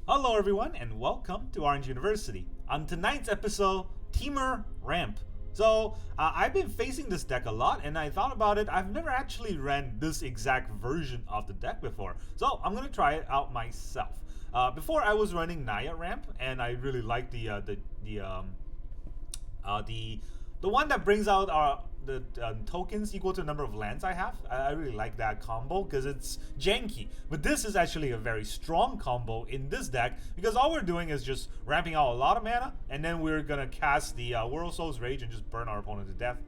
Hello everyone and welcome to Orange University. On tonight's episode, Temur Ramp. I've been facing this deck a lot and I thought about it. I've never actually ran this exact version of the deck before. So I'm going to try it out myself. Before I was running Naya Ramp and I really liked the one that brings out the tokens equal to the number of lands I have. I really like that combo because it's janky. But this is actually a very strong combo in this deck because all we're doing is just ramping out a lot of mana and then we're going to cast the Worldsoul's Rage and just burn our opponent to death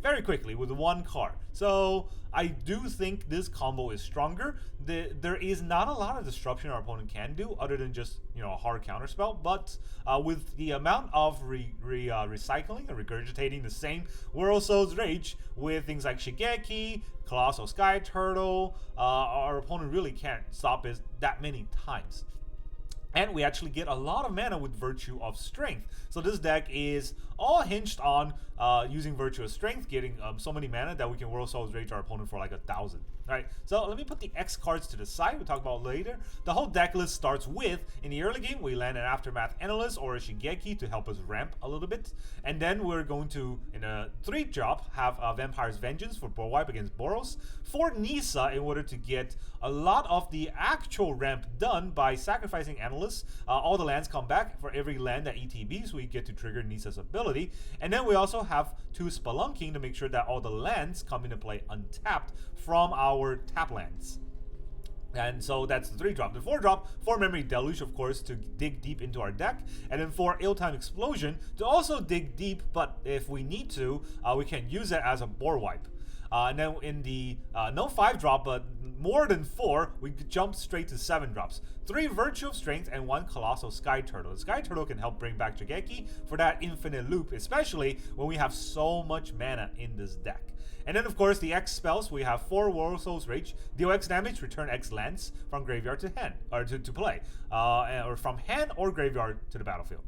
very quickly with one card. So I do think this combo is stronger. There is not a lot of disruption our opponent can do other than just a hard counterspell. But with the amount of recycling and regurgitating the same Worldsoul's Rage with things like Shigeki, Colossal Skyturtle, our opponent really can't stop it that many times. And we actually get a lot of mana with Virtue of Strength. So this deck is all hinged on using Virtue of Strength, getting so many mana that we can Worldsoul's Rage our opponent for like 1,000. Alright, so let me put the X cards to the side, we'll talk about it later. The whole deck list starts with, in the early game, we land an Aftermath Analyst or a Shigeki to help us ramp a little bit. And then we're going to, in a 3-drop, have Vampire's Vengeance for board wipe against Boros. For Nissa, in order to get a lot of the actual ramp done by sacrificing Analysts, all the lands come back for every land that ETBs, we get to trigger Nissa's ability. And then we also have 2 Spelunking to make sure that all the lands come into play untapped from our tap lands. And so that's the 3-drop. The 4-drop for Memory Deluge, of course, to dig deep into our deck. And then for Ill-Time Explosion to also dig deep, but if we need to, we can use it as a board wipe. And then in the no 5-drop, but more than 4, we jump straight to 7 drops. 3 Virtue of Strength and 1 Colossal Skyturtle. The Skyturtle can help bring back Shigeki for that infinite loop, especially when we have so much mana in this deck. And then of course the X spells, we have 4 Worldsoul's Rage, deal X damage, return X lands from graveyard to hand, or to play, or from hand or graveyard to the battlefield.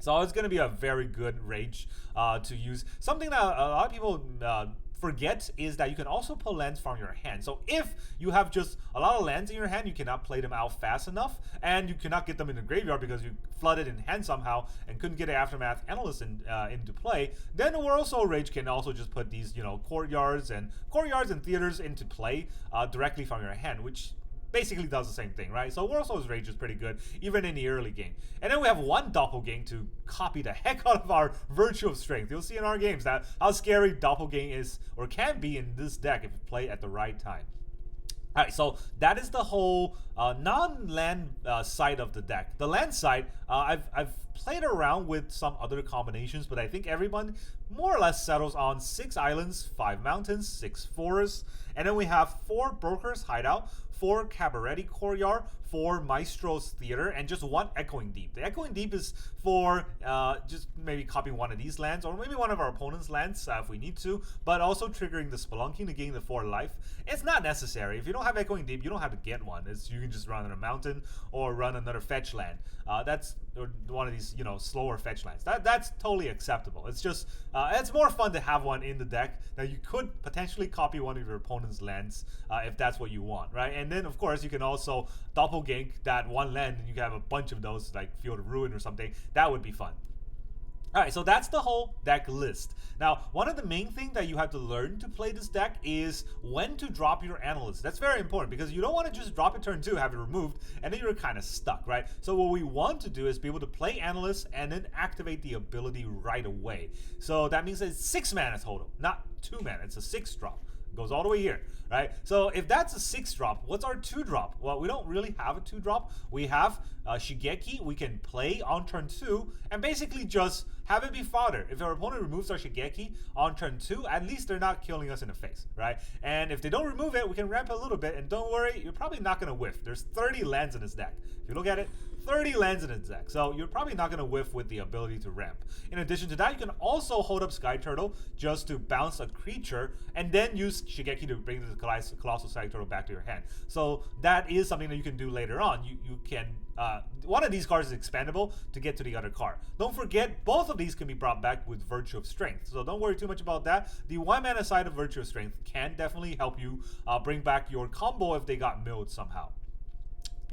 So it's going to be a very good rage to use. Something that a lot of people forget is that you can also pull lands from your hand. So if you have just a lot of lands in your hand, you cannot play them out fast enough, and you cannot get them in the graveyard because you flooded in hand somehow and couldn't get an Aftermath Analyst into play, then the Worldsoul Rage can also just put these, courtyards and theaters into play directly from your hand, which basically does the same thing, right? So Worldsoul's Rage is pretty good, even in the early game. And then we have 1 Doppelgang to copy the heck out of our Virtue of Strength. You'll see in our games that how scary Doppelgang is, or can be in this deck if you play at the right time. Alright, so that is the whole non-land side of the deck. The land side, I've played around with some other combinations, but I think everyone more or less settles on 6 islands, 5 mountains, 6 forests, and then we have 4 Brokers Hideout, 4 Cabaretti Courtyard, 4 Maestros Theater, and just 1 Echoing Deep. The Echoing Deep is for just maybe copying one of these lands, or maybe one of our opponent's lands if we need to, but also triggering the Spelunking to gain the 4 life. It's not necessary. If you don't have Echoing Deep, you don't have to get one. You can just run on a mountain or run another fetch land. That's one of these, slower fetch lands. That's totally acceptable. It's just, it's more fun to have one in the deck that you could potentially copy one of your opponent's lands if that's what you want, right? And then, of course, you can also Doppelgang that one land and you can have a bunch of those, like Field of Ruin or something. That would be fun. Alright, so that's the whole deck list. Now, one of the main things that you have to learn to play this deck is when to drop your Analyst. That's very important because you don't want to just drop it turn 2, have it removed, and then you're kind of stuck, right? So what we want to do is be able to play Analyst and then activate the ability right away. So that means that it's 6 mana total, not 2 mana. It's a 6-drop. Goes all the way here, right? So if that's a 6-drop, what's our 2-drop? Well, we don't really have a 2-drop. We have Shigeki we can play on turn 2 and basically just have it be fodder. If our opponent removes our Shigeki on turn 2, at least they're not killing us in the face, right? And if they don't remove it, we can ramp a little bit, and don't worry, you're probably not going to whiff. There's 30 lands in this deck. If you look at it, 30 lands in this deck, so you're probably not going to whiff with the ability to ramp. In addition to that, you can also hold up Skyturtle just to bounce a creature, and then use Shigeki to bring the Colossal Skyturtle back to your hand. So that is something that you can do later on. You can one of these cards is expandable to get to the other card. Don't forget, both of these can be brought back with Virtue of Strength, so don't worry too much about that. The 1 mana side of Virtue of Strength can definitely help you bring back your combo if they got milled somehow.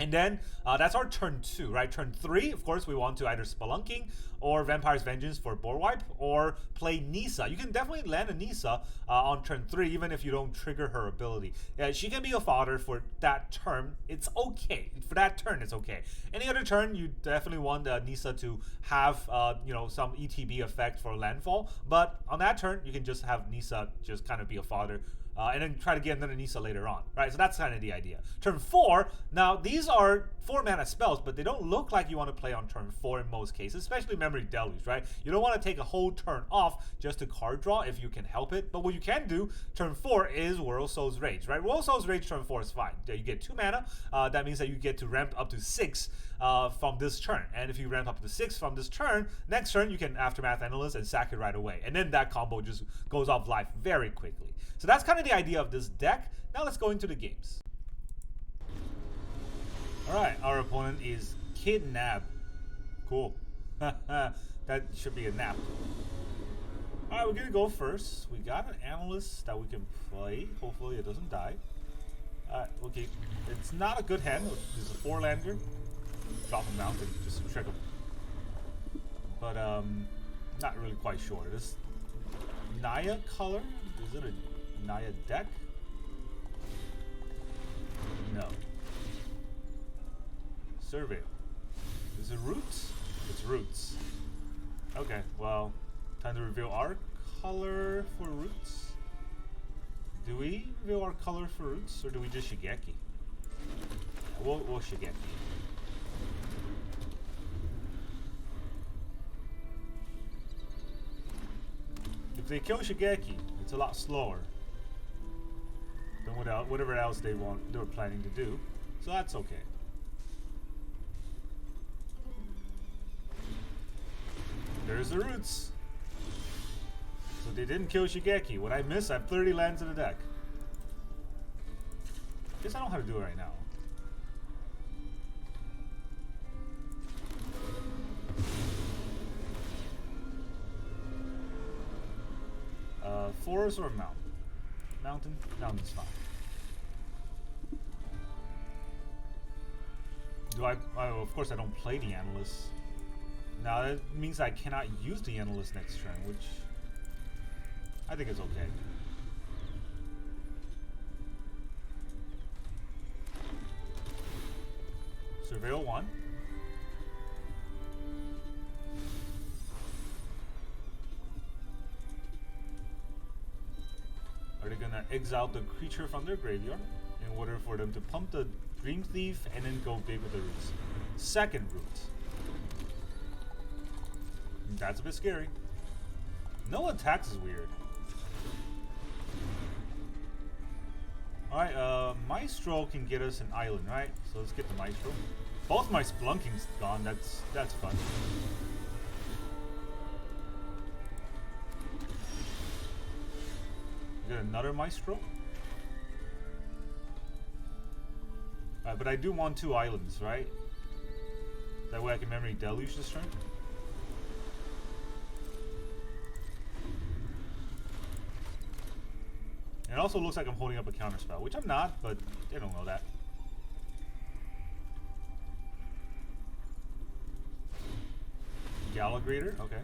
And then that's our turn 2, right? Turn 3, of course, we want to either Spelunking or Vampire's Vengeance for board wipe, or play Nissa. You can definitely land a Nissa on turn 3, even if you don't trigger her ability. She can be a fodder for that turn. It's okay. For that turn, it's okay. Any other turn, you definitely want Nissa to have you know, some ETB effect for landfall. But on that turn, you can just have Nissa just kind of be a fodder. And then try to get another Nissa later on, right? So that's kind of the idea. Turn 4, now these are 4 mana spells, but they don't look like you want to play on turn 4 in most cases, especially Memory Deluge, right? You don't want to take a whole turn off just to card draw if you can help it. But what you can do, turn 4 is Worldsoul's Rage, right? Worldsoul's Rage turn 4 is fine. You get 2 mana. That means that you get to ramp up to 6 from this turn. And if you ramp up to 6 from this turn, next turn you can Aftermath Analyst and sack it right away. And then that combo just goes off life very quickly. So that's kind of the idea of this deck. Now let's go into the games. Alright, our opponent is Kidnap. Cool. That should be a nap. Alright, we're gonna go first. We got an Analyst that we can play. Hopefully it doesn't die. Okay. It's not a good hand. It's a 4-lander. Drop him out and just trick him. But not really quite sure. This Naya color? Is it a Naya deck? No. Survey. Is it Roots? It's Roots. Okay, well, time to reveal our color for Roots. Do we reveal our color for Roots, or do we just Shigeki? Yeah, we'll Shigeki. If they kill Shigeki, it's a lot slower than whatever else they were planning to do, so that's okay. There's the Roots. So they didn't kill Shigeki. What I miss, I have 30 lands in the deck. Guess I don't know how to do it right now. Forest or mountain? Mountain? Mountain's fine. Do I of course I don't play the Analyst. Now that means I cannot use the Analyst next turn, which I think is okay. Surveil 1. Are they gonna exile the creature from their graveyard in order for them to pump the Dream Thief and then go big with the Roots? Second Root. That's a bit scary. No attacks is weird. Alright, Maestro can get us an island, right? So let's get the Maestro. Both my Spelunking's gone, that's fun. Get another Maestro. But I do want 2 islands, right? That way I can Memory Deluge this turn. And it also looks like I'm holding up a counterspell, which I'm not, but they don't know that. Galagrator, okay.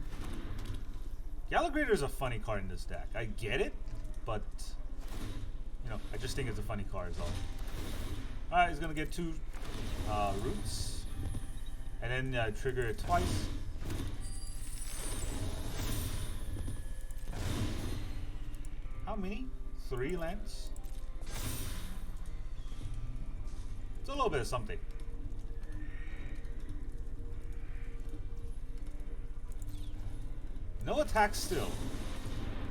Galagrator is a funny card in this deck. I get it, but you know, I just think it's a funny card is all. Alright, he's gonna get 2 Roots. And then trigger it twice. How many? 3 lands? It's a little bit of something. No attack still.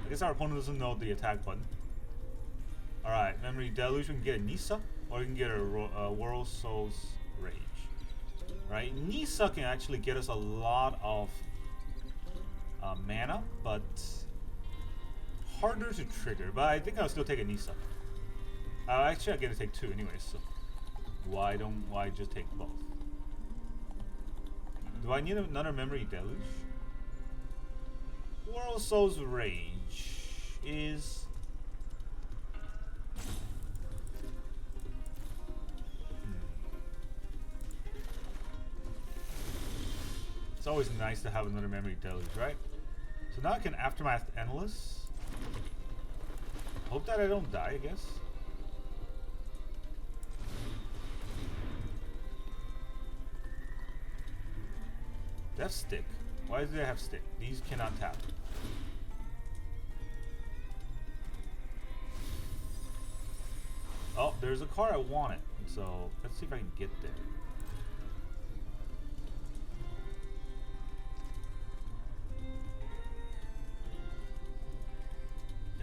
I guess our opponent doesn't know the attack button. Alright, Memory Deluge, we can get a Nissa, or we can get a Worldsoul's Rage. Right, Nissa can actually get us a lot of mana, but harder to trigger. But I think I'll still take a Nissa. Actually, I get to take 2 anyways, so why just take both? Do I need another Memory Deluge? Worldsoul's Rage is... It's always nice to have another Memory Deluge, right? So now I can Aftermath Analyst. Hope that I don't die, I guess. They have stick. Why do they have stick? These cannot tap. Oh, there's a card I wanted. So let's see if I can get there.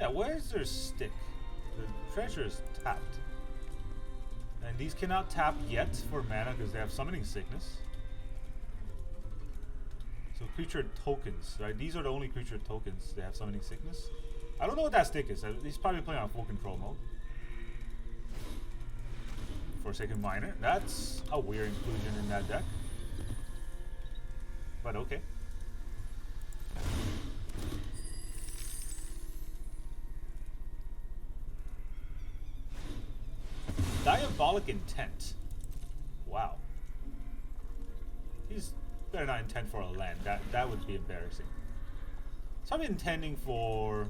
Yeah, where's their stick? The treasure is tapped. And these cannot tap yet for mana because they have summoning sickness. So creature tokens, right? These are the only creature tokens that have summoning sickness. I don't know what that stick is. He's probably playing on full control mode. Forsaken Miner. That's a weird inclusion in that deck. But okay. Diabolic Intent. Wow. He's better not intend for a land. That would be embarrassing. So I'm intending for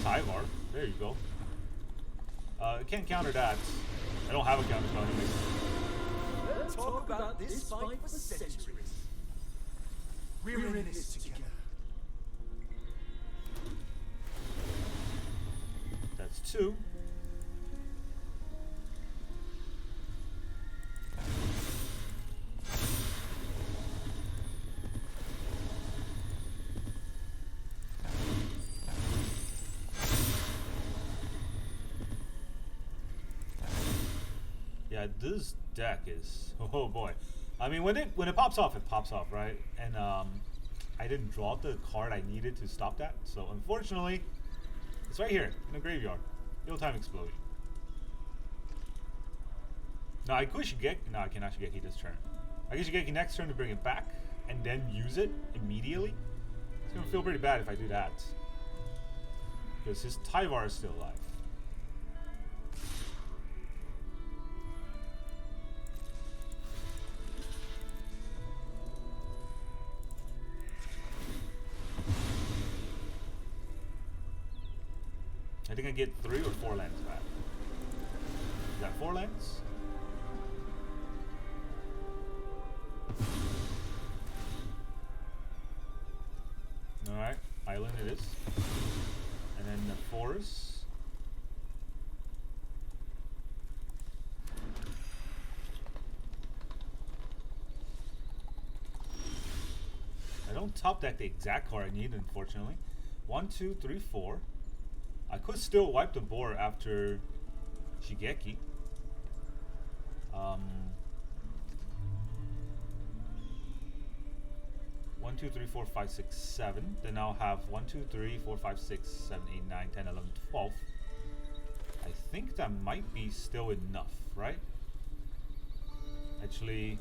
Tyvar. There you go. I can't counter that. I don't have a counter spell anyway. Let's talk about this fight for centuries. We're in this together. That's 2. Yeah, this deck is, oh boy. I mean, when it pops off, right? And I didn't draw the card I needed to stop that, so unfortunately, it's right here in the graveyard. Ill-Time Explosion. No, I could Shigeki. No, I cannot Shigeki this turn. I can Shigeki next turn to bring it back and then use it immediately. It's gonna feel pretty bad if I do that, because his Tyvar is still alive. I think I get 3 or 4 lands back. Is that 4 lands? Alright, island it is. And then the forest. I don't top deck the exact card I need, unfortunately. 1, 2, 3, 4. I could still wipe the board after Shigeki. 1, 2, 3, 4, 5, 6, 7. Then I'll have 1, 2, 3, 4, 5, 6, 7, 8, 9, 10, 11, 12. I think that might be still enough, right? Actually,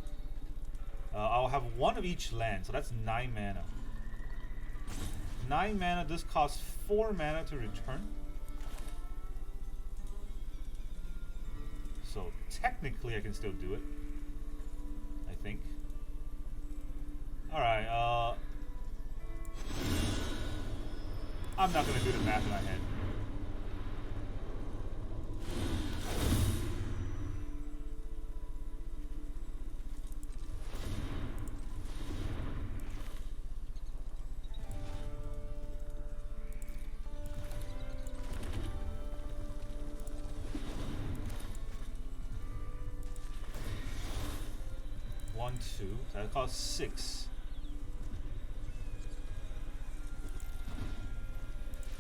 I'll have 1 of each land, so that's 9 mana. 9 mana, this costs 4 mana to return. So technically I can still do it, I think. Alright, I'm not gonna do the math in my head. So that costs 6.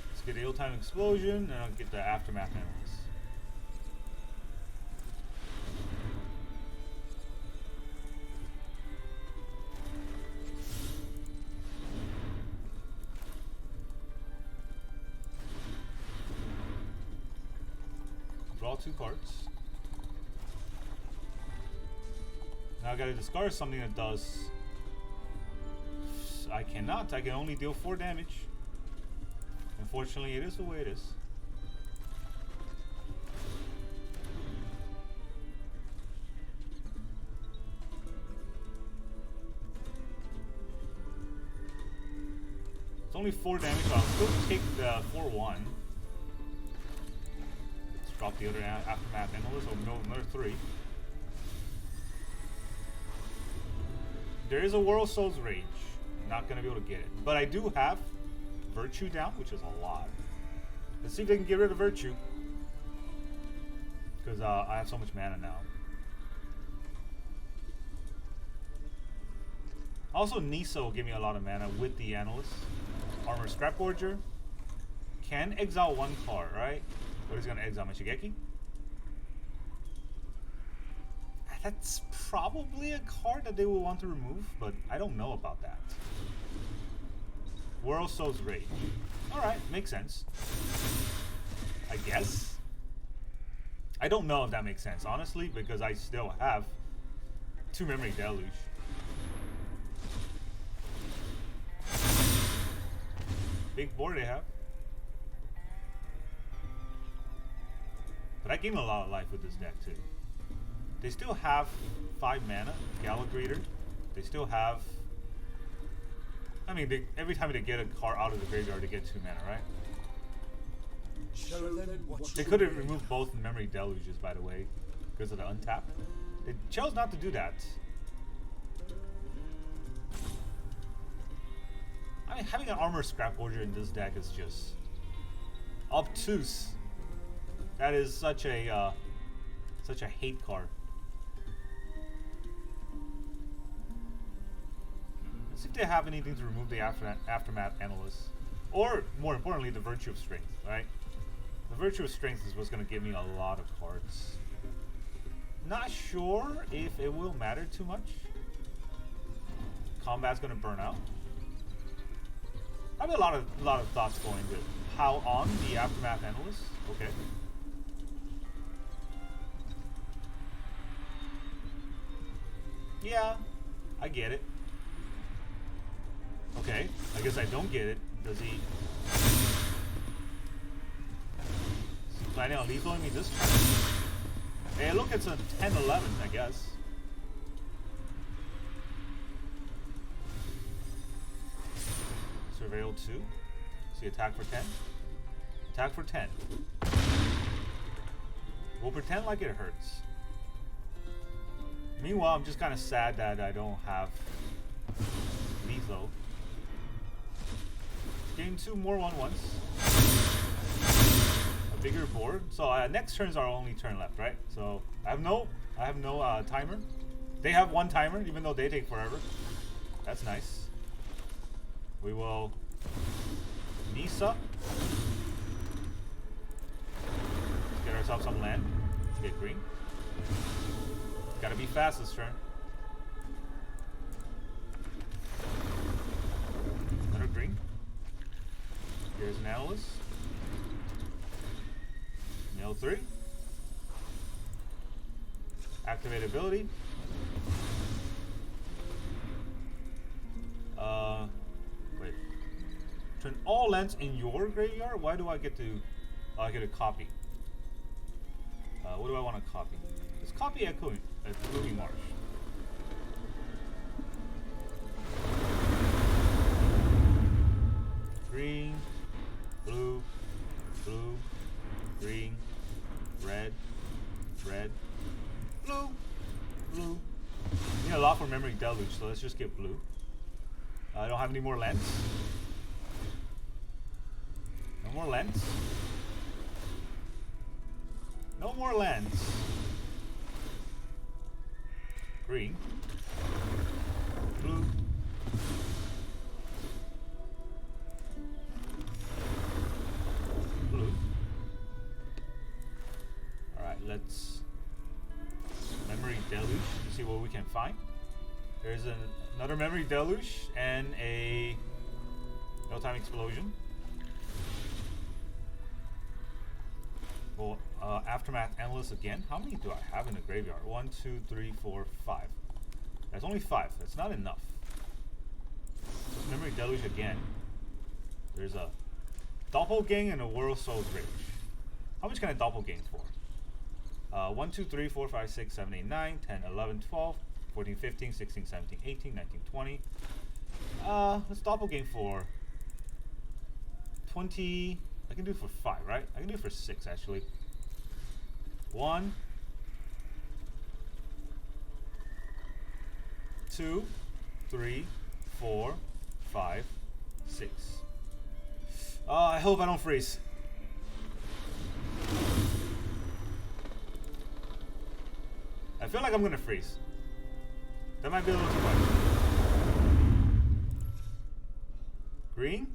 Let's get the Ill-Time Explosion, and I'll get the Aftermath Analyst. Draw 2 cards. Now I gotta discard something that does... I cannot. I can only deal 4 damage. Unfortunately, it is the way it is. only 4 damage, so I'll still take the 4-1. Let's drop the other Aftermath Analyst, or no, another 3. There is a Worldsoul's Rage. Not gonna be able to get it. But I do have Virtue down, which is a lot. Let's see if they can get rid of Virtue. Because I have so much mana now. Also, Nissa will give me a lot of mana with the Analyst. Armor Scrap Forger. Can exile 1 card, right? But he's gonna exile my Shigeki. That's probably a card that they will want to remove, but I don't know about that. Worldsoul's Rage. Alright, makes sense. I guess. I don't know if that makes sense, honestly, because I still have 2 Memory Deluge. Big board they have. But I gain a lot of life with this deck too. They still have 5 mana, Gallic Reader. They still have... I mean, every time they get a card out of the graveyard, they get 2 mana, right? Show them what They could have removed both Memory Deluges, by the way, because of the untap. They chose not to do that. I mean, having an Armor Scrap Forger in this deck is just obtuse. That is such a hate card. Let's see if they have anything to remove the Aftermath Analyst, or more importantly, the Virtue of Strength. Right? The Virtue of Strength is what's going to give me a lot of cards. Not sure if it will matter too much. Combat's going to burn out. I have a lot of thoughts going with how on the Aftermath Analyst. Okay. Yeah, I get it. Okay, I guess I don't get it. Does he... Is he planning on lethaling me this turn? Hey, look, it's a 10-11, I guess. Surveil 2. See, attack for 10. Attack for 10. We'll pretend like it hurts. Meanwhile, I'm just kind of sad that I don't have lethal. Getting 2 more 1/1s. A bigger board. So next turn's our only turn left, right? So I have no timer. They have 1 timer, even though they take forever. That's nice. We will Nissa. Get ourselves some land. Get green. Gotta be fast this turn. Another green. Here's an Analyst. Nail 3. Activate ability. Wait. Turn all lands in your graveyard? Why do I get to... I get a copy. What do I want to copy? Let's copy Echoing Marsh. Green, blue, blue, green, red, red, blue, blue. Need a lot for Memory Deluge, so let's just get blue. I don't have any more lands. No more lands. No more lands. Green. Blue. Blue. Alright, let's Memory Deluge to see what we can find. There's another Memory Deluge and a No-Time Explosion. Well, Aftermath Analyst again. How many do I have in the graveyard? 1, 2, 3, 4, 5. That's only 5. That's not enough. Memory Deluge again. There's a Doppelgang and a Worldsoul Rage. How much can I Doppelgang for? 1, 2, 3, 4, 5, 6, 7, 8, 9, 10, 11, 12, 14, 15, 16, 17, 18, 19, 20. Let's Doppelgang for 20. I can do it for 5, right? I can do it for 6 actually. 1, 2, 3, 4, 5, 6. Oh, I hope I don't freeze. I feel like I'm gonna freeze. That might be a little too much. Green?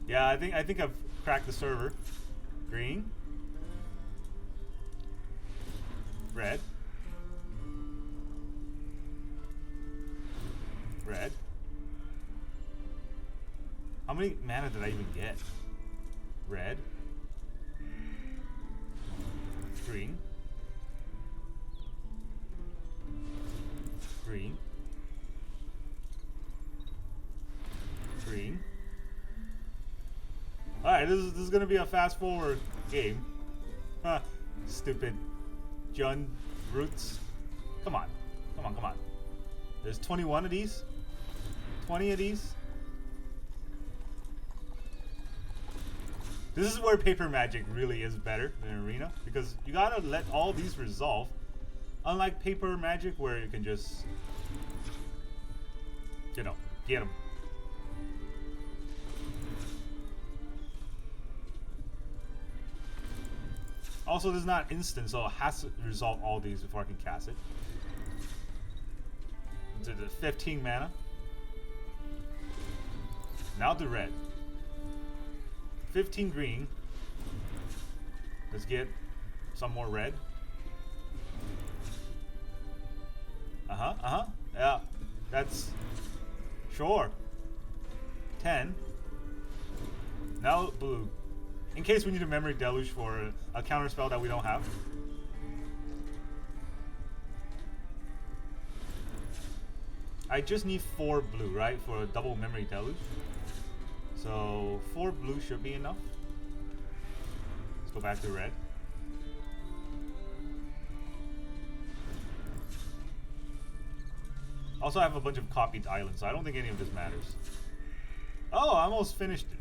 Yeah, I think I've cracked the server. Green. Red. Red. How many mana did I even get? Red. Green. Green. Green. Alright, this is gonna be a fast forward game. Huh. Stupid Jun roots. Come on. Come on, come on. There's 21 of these. 20 of these. This is where paper magic really is better than arena, because you gotta let all these resolve. Unlike paper magic where you can just, you know, get them. Also, this is not instant, so it has to resolve all these before I can cast it. To the 15 mana. Now the red. 15 green. Let's get some more red. Yeah, that's sure. 10. Now blue. In case we need a Memory Deluge for a counter spell that we don't have. I just need 4 blue, right, for a double Memory Deluge. So 4 blue should be enough. Let's go back to red. Also, I have a bunch of copied islands, so I don't think any of this matters. Oh, I almost finished it.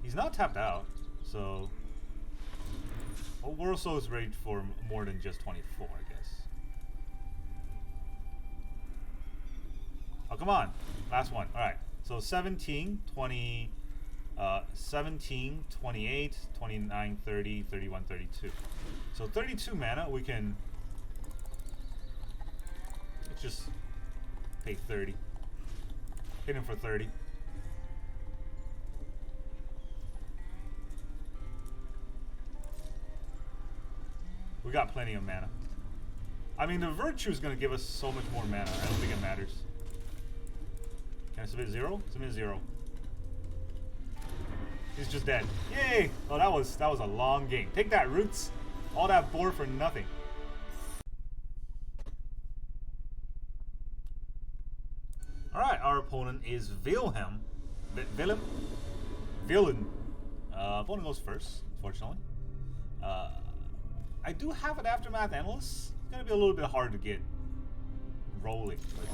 He's not tapped out, so... Well, Worldsoul is rated for more than just 24, I guess. Oh, come on. Last one. Alright, so 17, 20... 17, 28, 29, 30, 31, 32. So 32 mana, we can... Let's just pay 30. Hit him for 30. We got plenty of mana. I mean, the Virtue is going to give us so much more mana. I don't think it matters. Can I submit 0? Submit 0. He's just dead. Yay! Oh, that was a long game. Take that, Roots. All that board for nothing. Alright, our opponent is Wilhelm. Villain. Opponent goes first, fortunately. I do have an Aftermath Analyst. It's gonna be a little bit hard to get rolling, but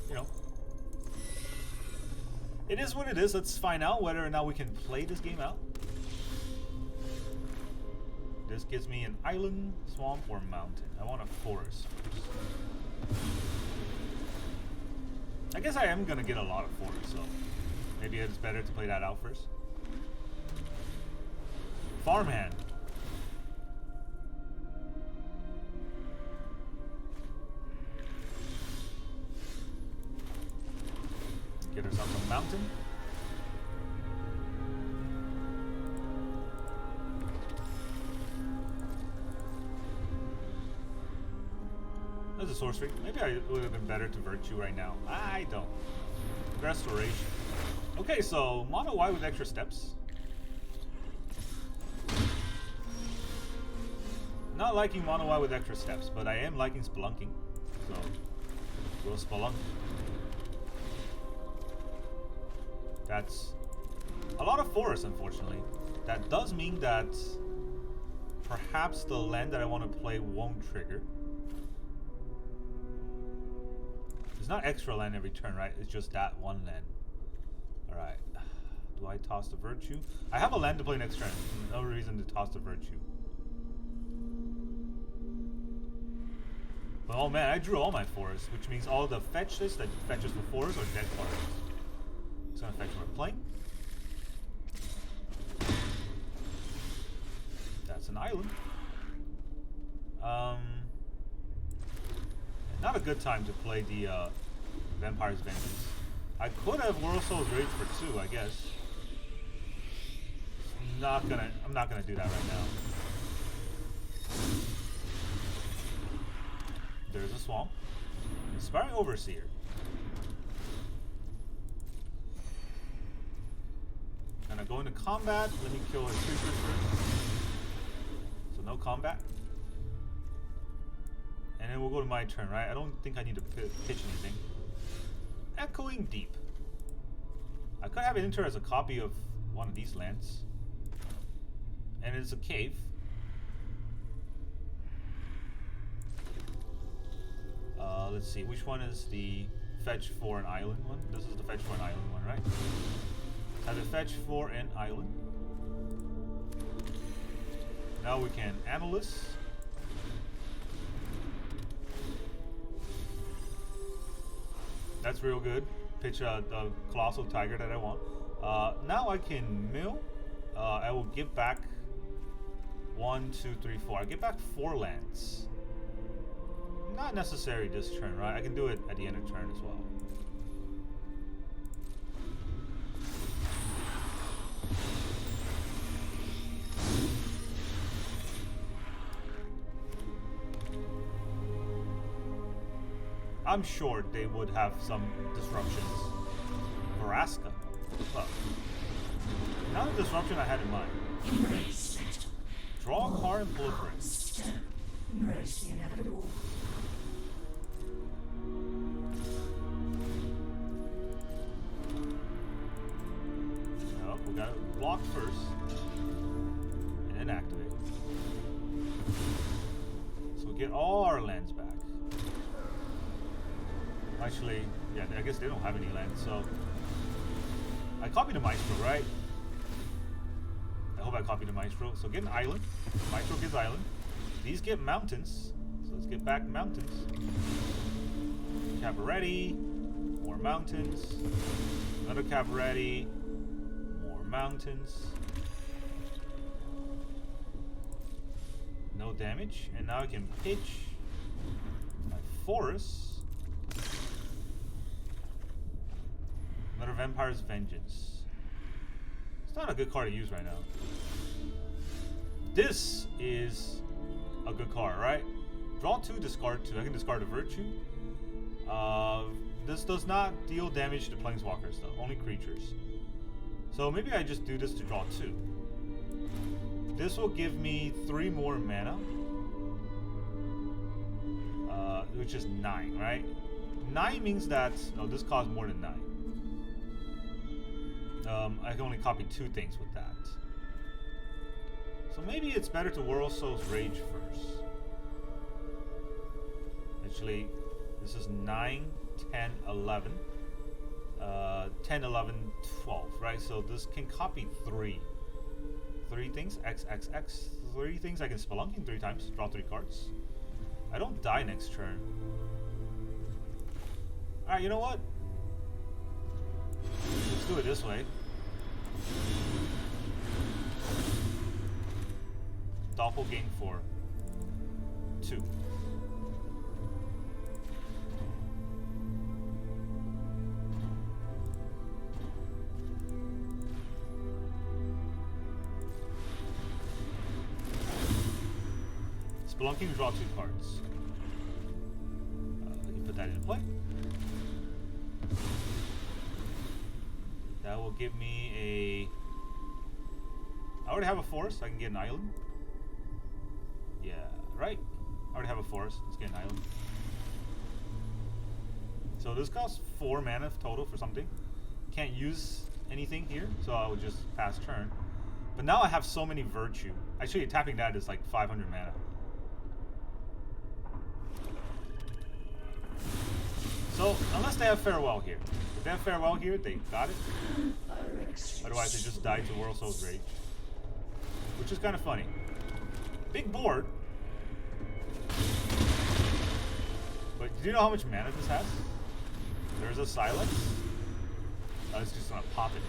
you know. It is what it is. Let's find out whether or not we can play this game out. This gives me an island, swamp, or mountain. I want a forest first. I guess I am gonna get a lot of forest, so maybe it's better to play that out first. Farmhand. Get ourselves a mountain. That's a sorcery. Maybe I would have been better to Virtue right now. I don't. Restoration. Okay, so mono white with extra steps. Not liking mono white with extra steps, but I am liking Spelunking. So, we'll Spelunk. That's a lot of forest, unfortunately. That does mean that perhaps the land that I want to play won't trigger. It's not extra land every turn, right? It's just that one land. Alright. Do I toss the Virtue? I have a land to play next turn. No reason to toss the Virtue. But oh man, I drew all my forests, which means all the fetches that fetches for forests are dead cards. It's gonna fetch for playing. That's an island. Not a good time to play the Vampire's Vengeance. I could have Worldsoul's Rage for 2, I guess. I'm not gonna do that right now. There's a swamp. Inspiring Overseer. Gonna go into combat. Let me kill his creatures first. So no combat. And then we'll go to my turn, right? I don't think I need to pitch anything. Echoing Deep. I could have it enter as a copy of one of these lands. And it's a cave. Let's see, which one is the fetch for an island one? This is the fetch for an island one, right? Have it fetch for an island. Now we can Analyst. That's real good. Pitch the Colossal Tiger that I want. Now I can mill. I will give back 1, 2, 3, 4. I give back 4 lands. Not necessary this turn, right? I can do it at the end of turn as well. I'm sure they would have some disruptions. Veraska. Well, not a disruption I had in mind. Draw a card and proliferate. Embrace the inevitable. No, we gotta block first. And then activate. So we get all our lands back. Actually, yeah, I guess they don't have any lands, so I copied the Maestro, right? I hope I copied the Maestro. So get an island. Maestro gets island. These get mountains. So let's get back mountains. Cabaretti. More mountains. Another Cabaretti. More mountains. No damage. And now I can pitch my forest. Another Vampire's Vengeance. It's not a good card to use right now. This is a good card, right? Draw 2, discard 2. I can discard a Virtue. This does not deal damage to Planeswalkers though, only creatures. So maybe I just do this to draw 2. This will give me 3 more mana. Which is 9, right? 9 means that, no, this costs more than 9. I can only copy 2 things with that. So maybe it's better to Worldsoul's Rage first. Actually, this is 9, 10, 11. 10, 11, 12, right? So this can copy 3. 3 things, X, X, X. 3 things I can Spelunking 3 times, draw 3 cards. I don't die next turn. Alright, you know what? Let's do it this way. Doppelgang for 2. Spelunking, draw 2 cards. I can put that into play. That will give me a... I already have a forest, so I can get an island. Yeah, right? I already have a forest, let's get an island. So this costs 4 mana total for something. Can't use anything here, so I will just pass turn. But now I have so many Virtue. Actually, tapping that is like 500 mana. So, unless they have Farewell here. If they have farewell here, they got it. Otherwise they just died to Worldsoul's Rage. Which is kind of funny. Big board. But do you know how much mana this has? There's a silence. I was just gonna pop it.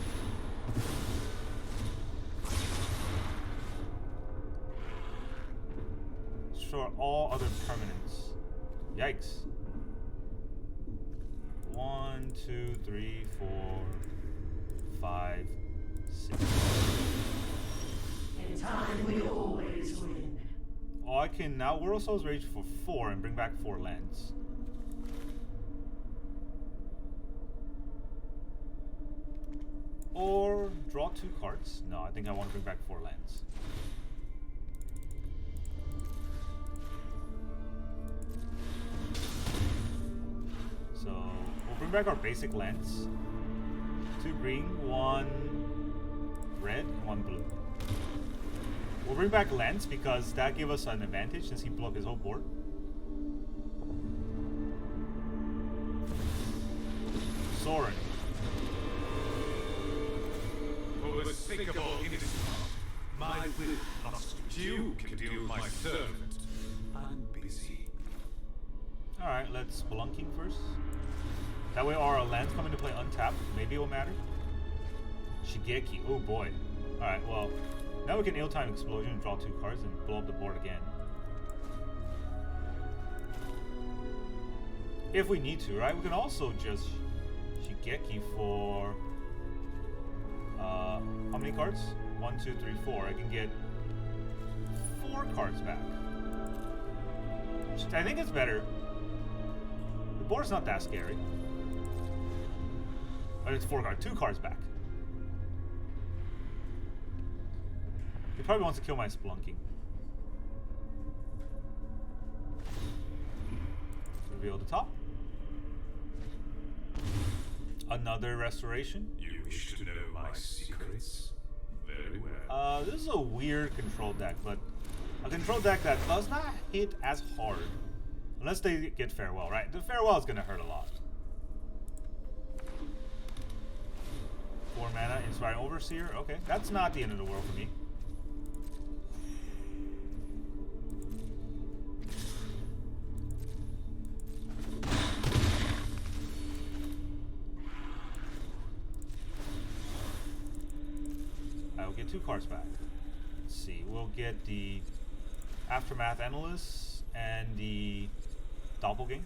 Destroy all other permanents. Yikes. 1, 2, 3, 4, 5, 6. In time, we always win. Oh, I can now Worldsoul's Rage for 4 and bring back 4 lands. Or draw 2 cards. No, I think I want to bring back 4 lands. So we'll bring back our basic lands. 2 green, 1 red, 1 blue. We'll bring back lands because that gives us an advantage since he blew up his whole board. Soren. For the sake of all innocent, my will lost. You can deal with my servant. I'm busy. Alright, let's Spelunking first. That way our lands come into play untapped. Maybe it will matter. Shigeki. Oh boy. Alright, well, now we can ill-time explosion and draw 2 cards and blow up the board again. If we need to, right? We can also just Shigeki for how many cards? 1, 2, 3, 4. I can get 4 cards back. I think it's better. The board's not that scary. But it's 4 cards. 2 cards back. He probably wants to kill my Spelunking. Reveal the top. Another restoration. You wish to know my secrets? Very well. This is a weird control deck, but a control deck that does not hit as hard. Unless they get farewell, right? The farewell is gonna hurt a lot. 4 mana, Inspiring Overseer. Okay, that's not the end of the world for me. I'll get 2 cards back. Let's see, we'll get the Aftermath Analyst and the Doppelgang.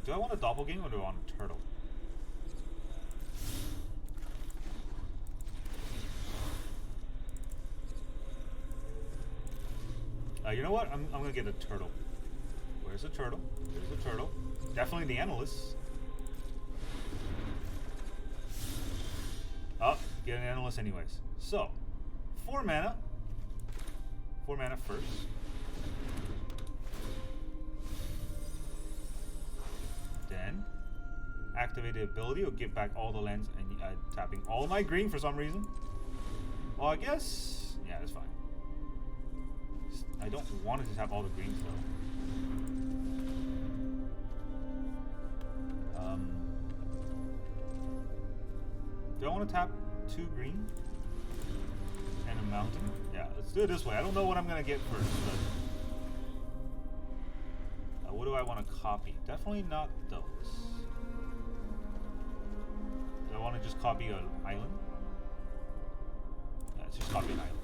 Do I want a Doppelgang or do I want a turtle? You know what? I'm gonna get a turtle. Where's the turtle? There's the turtle. Definitely the Analyst. Oh, get an Analyst anyways. So, 4 mana. 4 mana first. Then, activate the ability or give back all the lands and tapping all my green for some reason. Well, I guess, yeah, that's fine. I don't want to tap all the greens though. Do I want to tap 2 green and a mountain? Yeah, let's do it this way. I don't know what I'm gonna get first, but what do I want to copy? Definitely not those. Do I want to just copy an island? Yeah, let's just copy an island.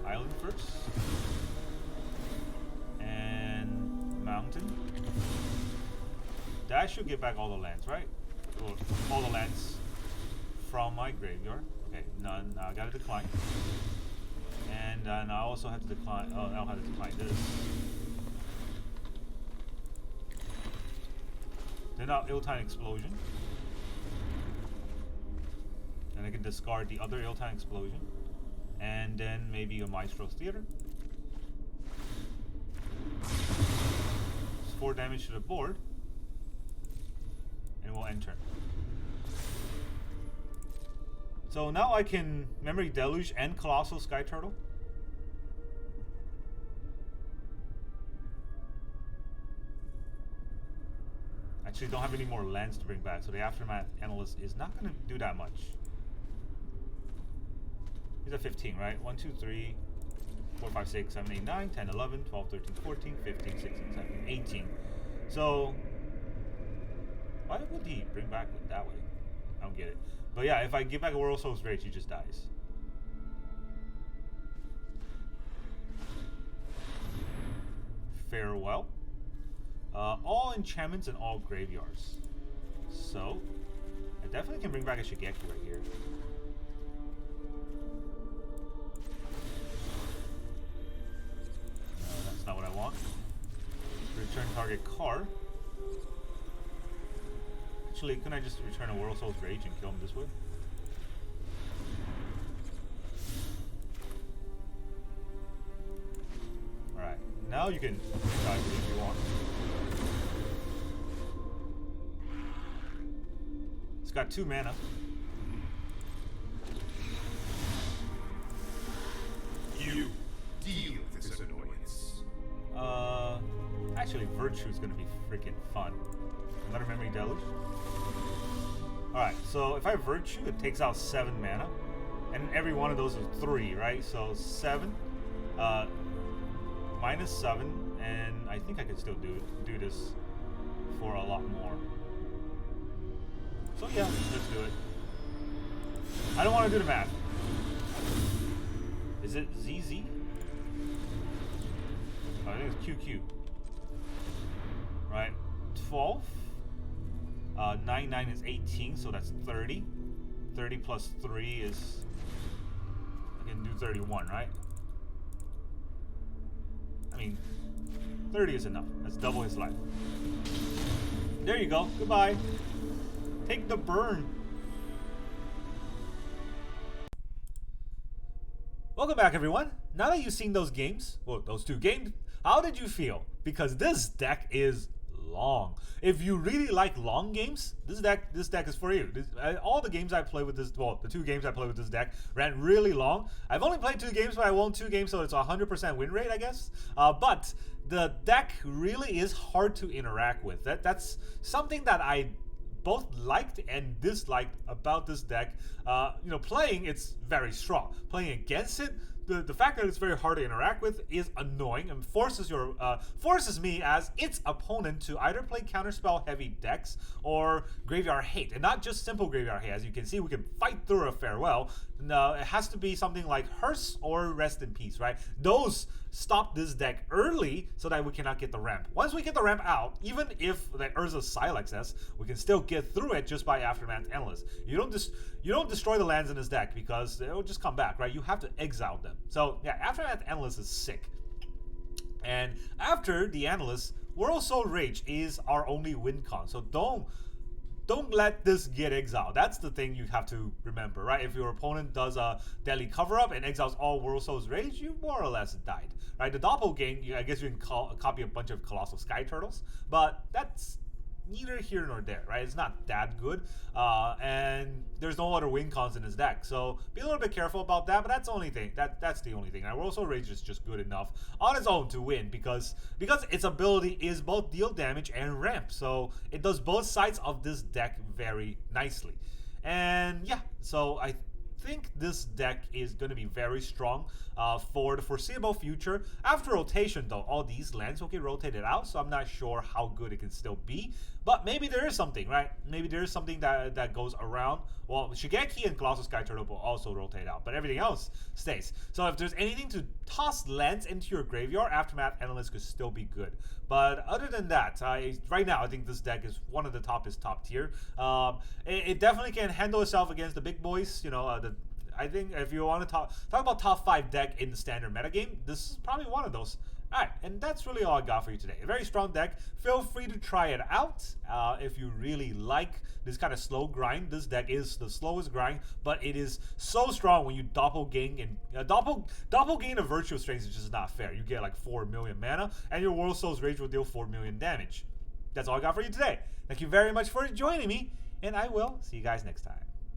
Island first. And mountain. That should get back all the lands, right? Or all the lands from my graveyard. Okay, none. Now I gotta decline. And then I also have to decline. Oh, I don't have to decline this. Then I'll ill-time explosion. Then I can discard the other ill-time explosion. And then maybe a Maestros Theater. It's 4 damage to the board. And we'll end turn. So now I can Memory Deluge and Colossal Skyturtle. Actually, don't have any more lands to bring back, so the Aftermath Analyst is not going to do that much. He's at 15, right? 1, 2, 3, 4, 5, 6, 7, 8, 9, 10, 11, 12, 13, 14, 15, 16, 17, 18. So, why would he bring back it that way? I don't get it. But yeah, if I give back a Worldsoul's Rage, he just dies. Farewell. All enchantments and all graveyards. So, I definitely can bring back a Shigeki right here. That's not what I want. Return target card. Actually, couldn't I just return a Worldsoul's Rage and kill him this way? Alright, now you can die if you want. It's got 2 mana. You deal this annoyance. Actually, Virtue is going to be freaking fun. Another Memory Deluge. Alright, so if I Virtue, it takes out 7 mana. And every one of those is 3, right? So 7, minus 7, and I think I can still do this for a lot more. So yeah, let's do it. I don't want to do the math. Is it ZZ? Oh, I think it's QQ. Right, 12. 9, 9 is 18, so that's 30. 30 plus 3 is... I can do 31, right? I mean, 30 is enough. That's double his life. There you go. Goodbye. Take the burn. Welcome back, everyone. Now that you've seen those games, well, those 2 games, how did you feel? Because this deck is long. If you really like long games, this deck is for you. All the games I play with this, well, the 2 games I play with this deck ran really long. I've only played 2 games, but I won 2 games, so it's a 100% win rate, I guess. But the deck really is hard to interact with. That's something that I both liked and disliked about this deck. You know, playing, it's very strong. Playing against it, the fact that it's very hard to interact with is annoying and forces me as its opponent to either play counterspell heavy decks or graveyard hate, and not just simple graveyard hate. As you can see, we can fight through a farewell. It has to be something like Hearse or Rest in Peace, right? Those stop this deck early so that we cannot get the ramp. Once we get the ramp out, even if the Urza Silexes, we can still get through it just by Aftermath Analyst. You don't destroy the lands in this deck because they'll just come back, right? You have to exile them. So yeah, Aftermath Analyst is sick. And after the Analyst, Worldsoul Rage is our only win con. So don't let this get exiled. That's the thing you have to remember, right? If your opponent does a deadly cover-up and exiles all Worldsoul's Rage, you more or less died, right? The Doppelgang, I guess you can copy a bunch of Colossal Skyturtles, but that's neither here nor there, right? It's not that good, and there's no other win cons in his deck, so be a little bit careful about that. But that's the only thing. That's the only thing. And Worldsoul Rage is just good enough on its own to win because its ability is both deal damage and ramp, so it does both sides of this deck very nicely. And yeah, so I think this deck is going to be very strong for the foreseeable future. After rotation, though, all these lands will get rotated out, so I'm not sure how good it can still be. But maybe there is something, right? Maybe there is something that goes around. Well, Shigeki and Colossal Skyturtle will also rotate out, but everything else stays. So if there's anything to toss lands into your graveyard, Aftermath Analyst could still be good. But other than that, right now, I think this deck is one of the top tier. It definitely can handle itself against the big boys. You know, I think if you want to talk about top 5 deck in the standard metagame, this is probably one of those. Alright, and that's really all I got for you today. A very strong deck. Feel free to try it out if you really like this kind of slow grind. This deck is the slowest grind, but it is so strong when you Doppelgang. And Doppelgang of Virtual Strength is just not fair. You get like 4 million mana, and your Worldsoul's Rage will deal 4 million damage. That's all I got for you today. Thank you very much for joining me, and I will see you guys next time.